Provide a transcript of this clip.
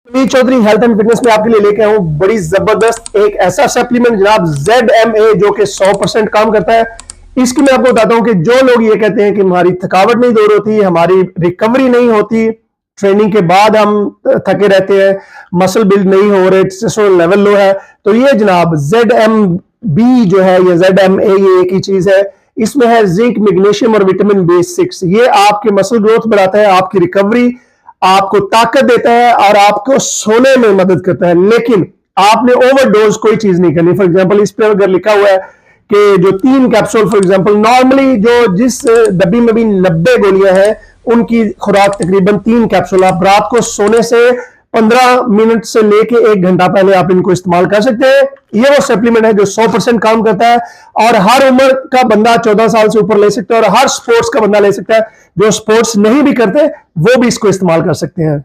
Mir Chaudhary health and fitness में आपके लिए लेके आया हूं बड़ी जबरदस्त एक ऐसा सप्लीमेंट जनाब ZMA जो कि 100% काम करता है। इसकी मैं आपको बताता हूं कि जो लोग ये कहते हैं कि हमारी थकावट नहीं दूर होती, हमारी रिकवरी नहीं होती, ट्रेनिंग के बाद हम थके रहते हैं, मसल बिल्ड नहीं हो रहे, टेस्टोस्टेरोन लेवल लो है, तो ये जनाब ZMB जो है या ZMA ये एक ही चीज है। इसमें है जिंक, मैग्नीशियम और विटामिन B6। ये आपके मसल ग्रोथ बढ़ाता है, आपकी रिकवरी, आपको ताकत देता है और आपको सोने में मदद करता है। लेकिन आपने ओवरडोज कोई चीज नहीं करनी। फॉर एग्जांपल इस पे अगर लिखा हुआ है कि जो 3 कैप्सूल, फॉर एग्जांपल नॉर्मली जो जिस डब्बी में भी 90 गोलियां हैं उनकी खुराक तकरीबन 3 कैप्सूल, आप रात को सोने से 15 मिनट से लेके 1 घंटा पहले आप इनको इस्तेमाल कर सकते हैं। ये वो सप्लीमेंट है जो 100% काम करता है और हर उम्र का बंदा 14 साल से ऊपर ले सकता है और हर स्पोर्ट्स का बंदा ले सकता है। जो स्पोर्ट्स नहीं भी करते वो भी इसको इस्तेमाल कर सकते हैं।